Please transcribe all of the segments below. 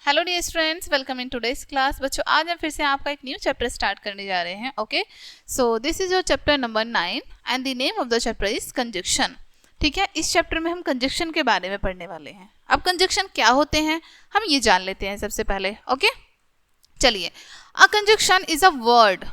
Hello dear students, welcome in today's class. बच्चों, आज हम फिर से आपका एक न्यू चैप्टर स्टार्ट करने जा रहे हैं। Okay, so this is your chapter number 9 and the name of the chapter is conjunction. ठीक है, इस चैप्टर में हम कंजक्शन के बारे में पढ़ने वाले हैं। अब कंजक्शन क्या होते हैं हम ये जान लेते हैं सबसे पहले। ओके, चलिए। A conjunction is a word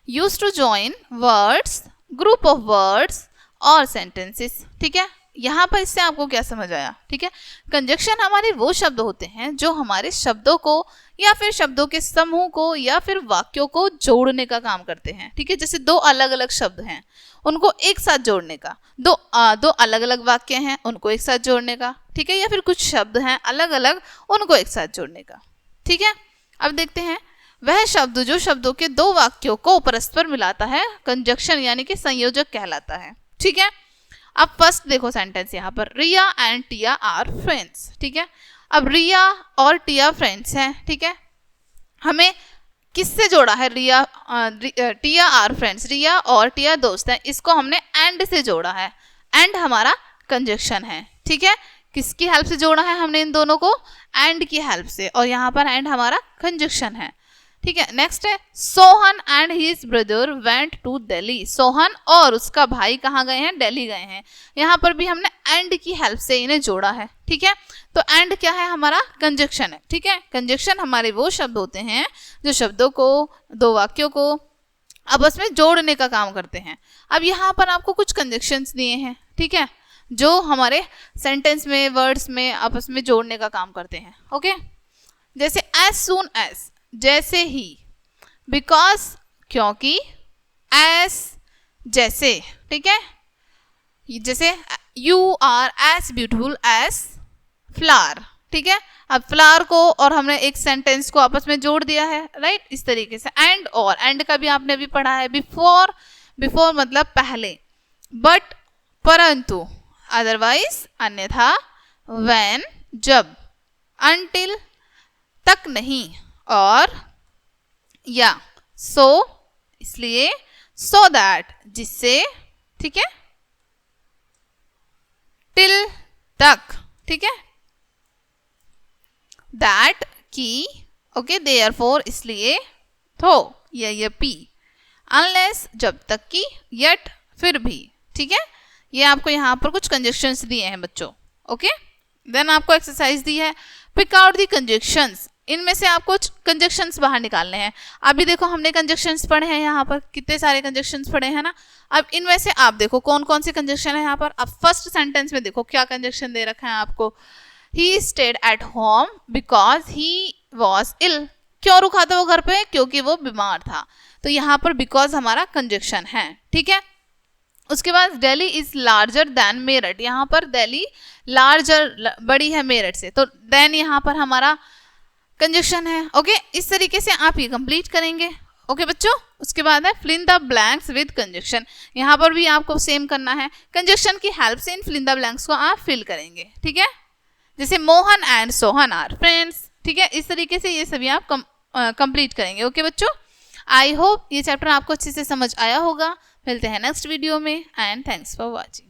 used to join words, group of words और सेंटेंसेस। ठीक है, यहाँ पर इससे आपको क्या समझ आया? ठीक है, कंजक्शन हमारे वो शब्द होते हैं जो हमारे शब्दों को या फिर शब्दों के समूह को या फिर वाक्यों को जोड़ने का काम करते हैं। ठीक है, जैसे दो अलग अलग शब्द हैं उनको एक साथ जोड़ने का, दो अलग अलग वाक्य हैं उनको एक साथ जोड़ने का। ठीक है, या फिर कुछ शब्द हैं अलग अलग उनको एक साथ जोड़ने का। ठीक है, अब देखते हैं वह शब्द जो शब्दों के दो वाक्यों को परस्पर मिलाता है कंजक्शन यानी कि संयोजक कहलाता है। ठीक है, अब फर्स्ट देखो सेंटेंस यहाँ पर, रिया एंड टिया आर फ्रेंड्स। ठीक है, अब रिया और टिया फ्रेंड्स हैं। ठीक है, हमें किससे जोड़ा है? टिया आर फ्रेंड्स, रिया और टिया दोस्त हैं, इसको हमने एंड से जोड़ा है। एंड हमारा कंजक्शन है। ठीक है, किसकी हेल्प से जोड़ा है हमने इन दोनों को? एंड की हेल्प से, और यहाँ पर एंड हमारा कंजक्शन है। ठीक है, नेक्स्ट है Sohan and his brother went to Delhi. Sohan और उसका भाई कहाँ गए हैं? दिल्ली गए हैं। यहाँ पर भी हमने एंड की हेल्प से इन्हें जोड़ा है। ठीक है, तो एंड क्या है? हमारा कंजक्शन है। ठीक है, कंजक्शन हमारे वो शब्द होते हैं जो शब्दों को, दो वाक्यों को आपस में जोड़ने का काम करते हैं। अब यहाँ पर आपको कुछ कंजक्शंस दिए हैं। ठीक है, जो हमारे सेंटेंस में, वर्ड्स में आपस में जोड़ने का काम करते हैं। ओके, जैसे एज सून एज, जैसे ही, बिकॉज क्योंकि, एज जैसे। ठीक है, जैसे you are as beautiful as flower. ठीक है, अब फ्लावर को और हमने एक सेंटेंस को आपस में जोड़ दिया है। राइट, इस तरीके से। एंड और, एंड का भी आपने अभी पढ़ा है। बिफोर, बिफोर मतलब पहले। बट परंतु, अदरवाइज अन्यथा। व्हेन जब, अनटिल तक नहीं, और या सो इसलिए, सो दैट जिससे। ठीक है, टिल तक। ठीक है, दैट की। ओके, देयरफॉर इसलिए, तो ये पी। अनलेस जब तक की, येट फिर भी। ठीक है, ये आपको यहाँ पर कुछ कंजक्शंस दिए हैं बच्चों। ओके, देन आपको एक्सरसाइज दी है, पिक आउट दी कंजक्शंस। इनमें से आपको कंजक्शंस बाहर निकालने हैं। अभी देखो हमने कंजक्शंस पढ़े हैं, यहाँ पर कितने सारे कंजक्शंस पढ़े हैं ना। अब इनमें से आप देखो कौन कौन से कंजक्शन है यहाँ पर। अब फर्स्ट सेंटेंस में देखो क्या कंजक्शन दे रखा है आपको। He stayed at home because he was ill. क्यों रुका था वो घर पे? क्योंकि वो बीमार था। तो यहाँ पर बिकॉज हमारा कंजक्शन है। ठीक है, उसके बाद Delhi is larger than Meerut. यहाँ पर दिल्ली लार्जर, बड़ी है मेरठ से, तो देन यहाँ पर हमारा कंजक्शन है। ओके, इस तरीके से आप ये कंप्लीट करेंगे। ओके बच्चों, उसके बाद है fill in the blanks with conjunction. यहाँ पर भी आपको सेम करना है। कंजक्शन की हेल्प से in fill in the blanks को आप फिल करेंगे। ठीक है, जैसे Mohan and Sohan are friends. ठीक है, इस तरीके से ये सभी आप कंप्लीट करेंगे। ओके बच्चों, आई होप ये चैप्टर आपको अच्छे से समझ आया होगा। मिलते हैं नेक्स्ट वीडियो में एंड थैंक्स फॉर वॉचिंग।